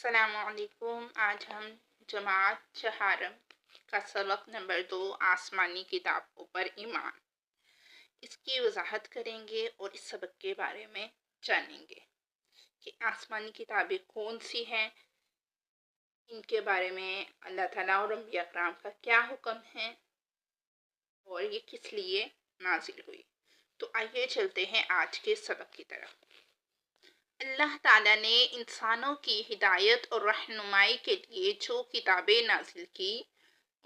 अस्सलाम वालेकुम। आज हम जमात चहारम का सबक नंबर 2 आसमानी किताबों पर ईमान, इसकी वजाहत करेंगे और इस सबक के बारे में जानेंगे कि आसमानी किताबें कौन सी हैं, इनके बारे में अल्लाह ताला और अंबिया कराम का क्या हुक्म है और ये किस लिए नाजिल हुई। तो आइए चलते हैं आज के सबक की तरफ। अल्लाह ताला ने इंसानों की हिदायत और रहनुमाई के लिए जो किताबें नाजिल की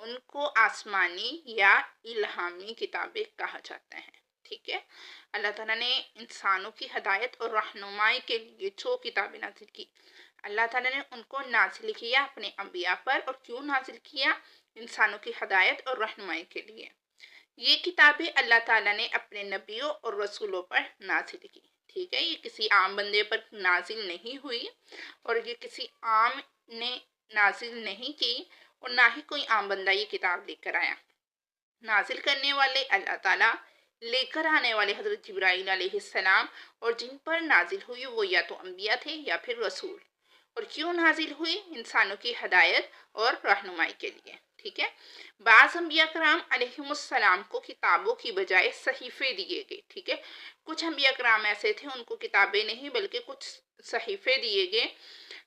उनको आसमानी या इल्हामी किताबें कहा जाता है। ठीक है, अल्लाह ताला ने इंसानों की हिदायत और रहनुमाई के लिए जो किताबें नाजिल की, अल्लाह ताला ने उनको नाजिल किया अपने अंबिया पर। और क्यों नाजिल किया? इंसानों की हिदायत और रहनुमाई के लिए। ये किताबें अल्लाह ताला ने अपने नबियों और रसूलों पर नाजिल की। ठीक है, ये किसी आम बंदे पर नाजिल नहीं हुई और ये किसी आम ने नाजिल नहीं की और ना ही कोई आम बंदा ये किताब लेकर आया। नाजिल करने वाले अल्लाह ताला, लेकर आने वाले हजरत जिब्राईल अलैहिस्सलाम, और जिन पर नाजिल हुई वो या तो अंबिया थे या फिर रसूल। और क्यों नाजिल हुई? इंसानों की हिदायत और रहनुमाई के लिए। ठीक है, बाज़ अंबिया कराम अलैहिमुस्सलाम को किताबों की बजाय सहीफे दिए गए। ठीक है, कुछ अंबिया कराम ऐसे थे उनको किताबें नहीं बल्कि कुछ सहीफे दिए गए।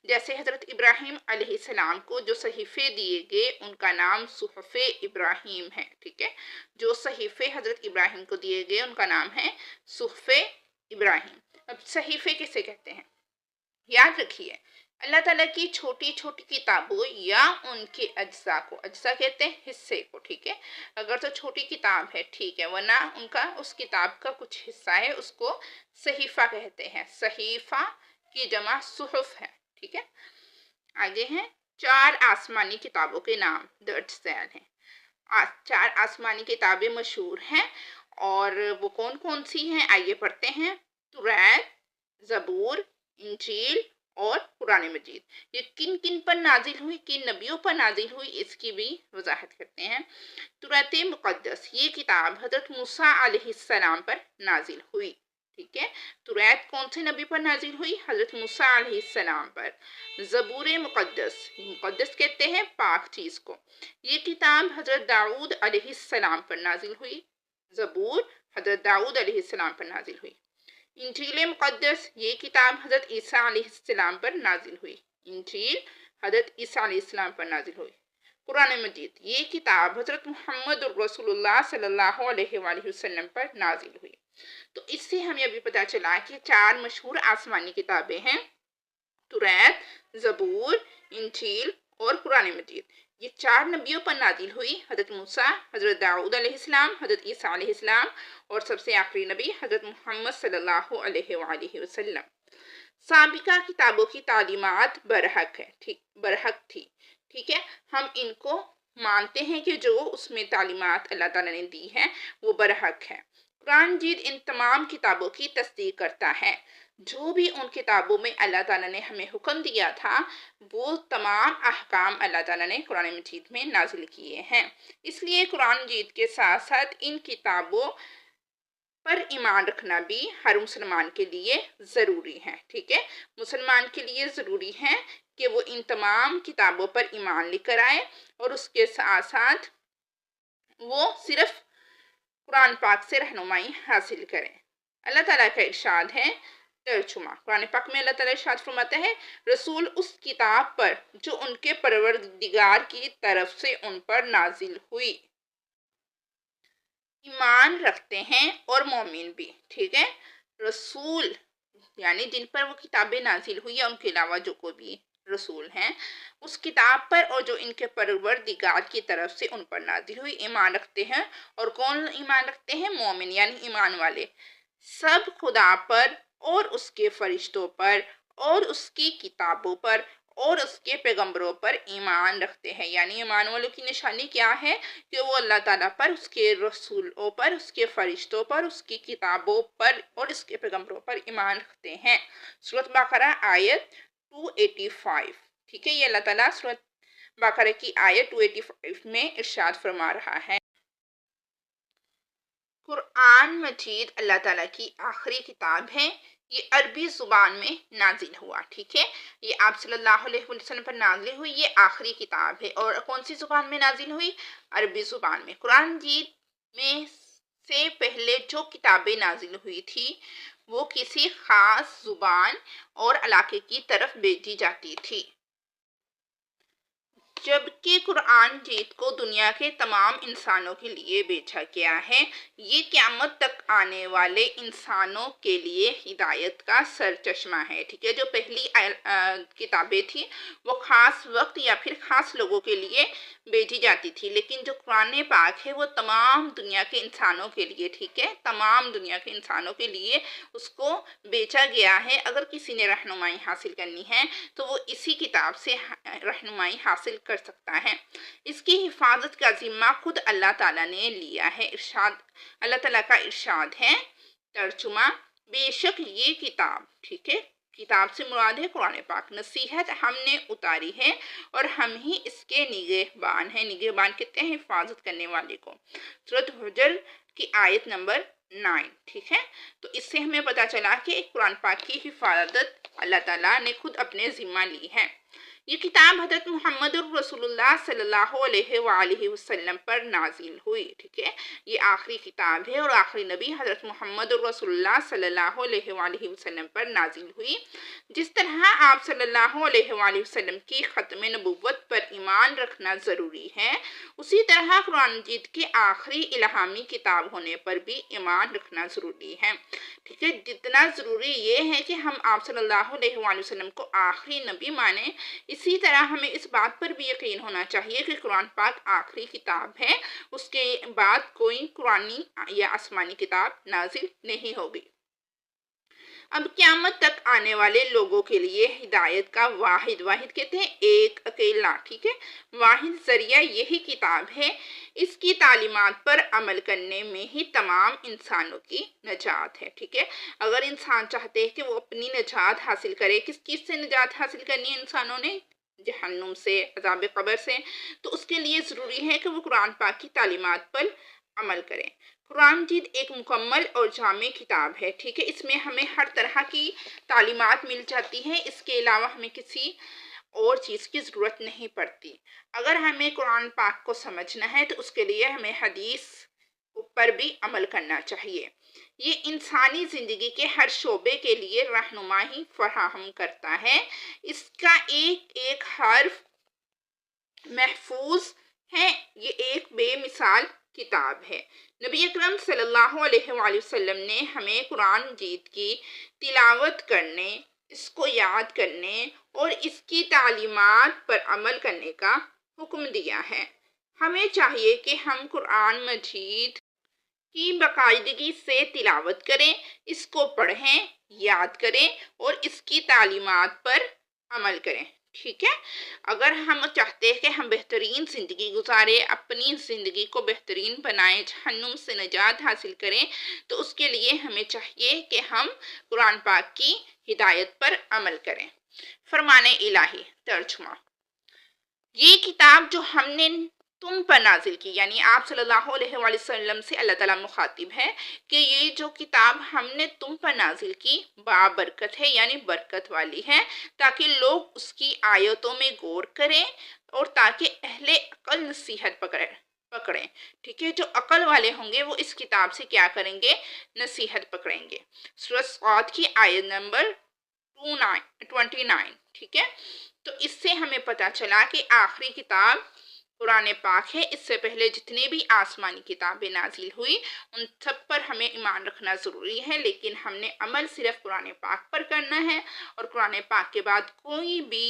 जैसे हजरत इब्राहिम अलैहिस्सलाम को जो सहीफे दिए गए उनका नाम सुहफ़े इब्राहिम है। ठीक है, जो सहीफे हजरत इब्राहिम को दिए गए उनका नाम है सुहफ़े इब्राहिम। अब सहीफे किसे कहते हैं? याद रखिए, अल्लाह ताला की छोटी छोटी किताबों या उनके अज्जा को, अज्जा कहते हैं हिस्से को। ठीक है, अगर तो छोटी किताब है ठीक है, वरना उनका उस किताब का कुछ हिस्सा है उसको सहीफा कहते हैं। सहीफा की जमा सुहफ है। ठीक है, आगे हैं 4 आसमानी किताबों के नाम दर्ज झैल हैं। 4 आसमानी किताबें मशहूर हैं और वो कौन कौन सी हैं आइए पढ़ते हैं। तौरात, ज़बूर, इंजील और कुरान मजीद। ये किन किन पर नाजिल हुई, किन नबियों पर नाजिल हुई, इसकी भी वजाहत करते हैं। तौरात मुक़द्दस, ये किताब हजरत मूसा अलैहिस्सलाम पर नाजिल हुई। ठीक है, तौरात कौन से नबी पर नाजिल हुई? हजरत मूसा अलैहिस्सलाम पर। ज़बूर मुक़द्दस, मुक़द्दस कहते हैं पाक चीज़ को, ये किताब हजरत दाऊद अलैहिस्सलाम पर नाजिल हुई। ज़बूर हजरत दाऊद अलैहिस्सलाम पर नाजिल हुई। इंजील मुक़द्दस, ये किताब हजरत ईसा अलैहिस्सलाम पर नाजिल हुई। इंजील हजरत ईसा अलैहिस्सलाम पर नाजिल हुई। कुरान मजीद, ये किताब हजरत मुहम्मद रसूलुल्लाह सल्लल्लाहु अलैहि वसल्लम पर नाजिल हुई। तो इससे हमें अभी पता चला कि 4 मशहूर आसमानी किताबें हैं, तौरात, ज़बूर, इंजील और कुरान मजीद। ये 4 नबियों पर नाजिल हुई, हजरत मूसा, हजरत दाऊद अलैहिस्सलाम, हजरत ईसा अलैहिस्सलाम और सबसे आखिरी नबी हजरत मुहम्मद सल्लल्लाहु अलैहि वसल्लम। साबिका किताबों की तालीमात बरहक है, ठीक, बरहक थी। ठीक है, हम इनको मानते हैं कि जो उसमें तालीमात अल्लाह ताला ने दी है वो बरहक है। कुरान मजीद इन तमाम किताबों की तस्दीक करता है। जो भी उन किताबों में अल्लाह ताला ने हमें हुक्म दिया था वो तमाम अहकाम अल्लाह ताला ने कुरान मजीद में नाजिल किए हैं। इसलिए कुरान मजीद के साथ साथ इन किताबों पर ईमान रखना भी हर मुसलमान के लिए ज़रूरी है। ठीक है, मुसलमान के लिए ज़रूरी है कि वो इन तमाम किताबों पर ईमान लेकर आए और उसके साथ साथ वो सिर्फ कुरान पाक से रहनुमाई हासिल करें। अल्लाह ताला का इरशाद है, तर्जुमा कुरान पाक में अल्लाह ताला इरशाद फरमाता है, रसूल उस किताब पर जो उनके परवरदिगार की तरफ से उन पर नाजिल हुई ईमान रखते हैं और मोमिन भी। ठीक है, रसूल यानी जिन पर वो किताबें नाजिल हुई या उनके अलावा जो कोई भी रसूल हैं उस किताब पर और जो इनके परवरदिगार की तरफ से उन पर नाजिल हुई ईमान रखते हैं। और कौन ईमान रखते हैं? मोमिन यानी ईमान वाले। सब खुदा पर और उसके फरिश्तों पर और उसकी किताबों पर और उसके पैगंबरों पर ईमान रखते हैं। यानी ईमान वालों की निशानी क्या है? कि वो अल्लाह ताला पर, उसके रसूलों पर, उसके फरिश्तों पर, उसकी किताबों पर और उसके पैगंबरों पर ईमान रखते हैं। सूरत बकरा आयत 285। ठीक है, ये अल्लाह ताला सूरत बकरा की आयत 285 में इरशाद फरमा रहा है। कुरान मजीद अल्लाह ताला की आखिरी किताब है। یہ عربی زبان میں نازل ہوا، ٹھیک ہے، یہ آپ صلی اللہ علیہ وسلم پر نازل ہوئی، یہ آخری کتاب ہے۔ اور کون سی زبان میں نازل ہوئی؟ عربی زبان میں۔ قرآن مجید میں سے پہلے جو کتابیں نازل ہوئی تھی وہ کسی خاص زبان اور علاقے کی طرف بھیجی جاتی تھی، جبکہ قرآن مجید کو دنیا کے تمام انسانوں کے لیے بھیجا گیا ہے۔ یہ قیامت تک آنے والے انسانوں کے لیے ہدایت کا سرچشمہ ہے، ٹھیک ہے۔ جو پہلی کتابیں تھیں وہ خاص وقت یا پھر خاص لوگوں کے لیے بھیجی جاتی تھی، لیکن جو قرآن پاک ہے وہ تمام دنیا کے انسانوں کے لیے، ٹھیک ہے، تمام دنیا کے انسانوں کے لیے اس کو بھیجا گیا ہے۔ اگر کسی نے رہنمائی حاصل کرنی ہے تو وہ اسی کتاب سے رہنمائی حاصل کر سکتا ہے۔ اس کی حفاظت کا ذمہ خود اللہ تعالیٰ نے لیا ہے۔ اللہ تعالیٰ کا ارشاد ہے، ترجمہ: بے شک یہ کتاب، ٹھیک ہے، کتاب سے مراد ہے قرآن پاک، نصیحت ہم نے اتاری ہے اور ہم ہی اس کے نگہبان ہیں۔ نگہبان کہتے ہیں حفاظت کرنے والے کو۔ سورۃ حجر کی آیت نمبر 9، ٹھیک ہے۔ تو اس سے ہمیں پتا چلا کہ قرآن پاک کی حفاظت اللہ تعالیٰ نے خود اپنے ذمہ لی ہے۔ یہ کتاب حضرت محمد رسول اللہ صلی اللہ علیہ وآلہ وسلم پر نازل ہوئی، ٹھیک ہے۔ یہ آخری کتاب ہے اور آخری نبی حضرت محمد رسول اللہ صلی اللہ علیہ وآلہ وسلم پر نازل ہوئی۔ جس طرح آپ صلی اللہ علیہ وآلہ وسلم کی ختم نبوت پر ایمان رکھنا ضروری ہے، اسی طرح قرآن مجید کی آخری الہامی کتاب ہونے پر بھی ایمان رکھنا ضروری ہے، ٹھیک ہے۔ جتنا ضروری یہ ہے کہ ہم آپ صلی اللہ علیہ وآلہ وسلم کو آخری نبی مانیں، اسی طرح ہمیں اس بات پر بھی یقین ہونا چاہیے کہ قرآن پاک آخری کتاب ہے، اس کے بعد کوئی قرآنی یا آسمانی کتاب نازل نہیں ہوگی۔ اب قیامت تک آنے والے لوگوں کے لیے ہدایت کا واحد کہتے ہیں ایک اکیلا، ٹھیک ہے، واحد ذریعہ یہی کتاب ہے۔ اس کی تعلیمات پر عمل کرنے میں ہی تمام انسانوں کی نجات ہے، ٹھیک ہے۔ اگر انسان چاہتے ہیں کہ وہ اپنی نجات حاصل کرے، کس چیز سے نجات حاصل کرنی ہے انسانوں نے؟ جہنم سے، عذاب قبر سے، تو اس کے لیے ضروری ہے کہ وہ قرآن پاک کی تعلیمات پر عمل کریں۔ قرآن مجید ایک مکمل اور جامع کتاب ہے، ٹھیک ہے۔ اس میں ہمیں ہر طرح کی تعلیمات مل جاتی ہیں، اس کے علاوہ ہمیں کسی اور چیز کی ضرورت نہیں پڑتی۔ اگر ہمیں قرآن پاک کو سمجھنا ہے تو اس کے لیے ہمیں حدیث پر بھی عمل کرنا چاہیے۔ یہ انسانی زندگی کے ہر شعبے کے لیے رہنمائی فراہم کرتا ہے۔ اس کا ایک ایک حرف محفوظ ہے، یہ ایک بے مثال کتاب ہے۔ نبی اکرم صلی اللہ علیہ وآلہ وسلم نے ہمیں قرآن مجید کی تلاوت کرنے، اس کو یاد کرنے اور اس کی تعلیمات پر عمل کرنے کا حکم دیا ہے۔ ہمیں چاہیے کہ ہم قرآن مجید کی باقاعدگی سے تلاوت کریں، اس کو پڑھیں، یاد کریں اور اس کی تعلیمات پر عمل کریں، ٹھیک ہے۔ اگر ہم چاہتے ہیں کہ ہم بہترین زندگی گزاریں، اپنی زندگی کو بہترین بنائیں، جہنم سے نجات حاصل کریں، تو اس کے لیے ہمیں چاہیے کہ ہم قرآن پاک کی ہدایت پر عمل کریں۔ فرمان الہی، ترجمہ: یہ کتاب جو ہم نے تم پر نازل کی، یعنی آپ صلی اللہ علیہ وآلہ وسلم سے اللہ تعالیٰ مخاطب ہے کہ یہ جو کتاب ہم نے تم پر نازل کی بابرکت ہے، یعنی برکت والی ہے، تاکہ لوگ اس کی آیتوں میں غور کریں اور تاکہ اہل عقل نصیحت پکڑیں، ٹھیک ہے۔ جو عقل والے ہوں گے وہ اس کتاب سے کیا کریں گے؟ نصیحت پکڑیں گے۔ سورۃ صاد کی آیت نمبر 29، ٹھیک ہے۔ تو اس سے ہمیں پتا چلا کہ آخری کتاب قرآن پاک ہے۔ اس سے پہلے جتنے بھی آسمانی کتابیں نازل ہوئی ان سب پر ہمیں ایمان رکھنا ضروری ہے، لیکن ہم نے عمل صرف قرآن پاک پر کرنا ہے، اور قرآن پاک کے بعد کوئی بھی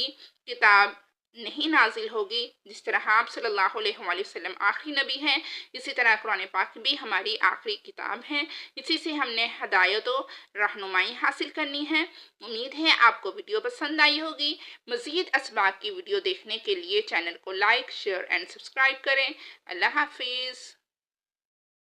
کتاب نہیں نازل ہوگی۔ جس طرح آپ صلی اللہ علیہ وآلہ وسلم آخری نبی ہیں، اسی طرح قرآن پاک بھی ہماری آخری کتاب ہے۔ اسی سے ہم نے ہدایت و رہنمائی حاصل کرنی ہے۔ امید ہے آپ کو ویڈیو پسند آئی ہوگی۔ مزید اسباق کی ویڈیو دیکھنے کے لیے چینل کو لائک، شیئر اینڈ سبسکرائب کریں۔ اللہ حافظ۔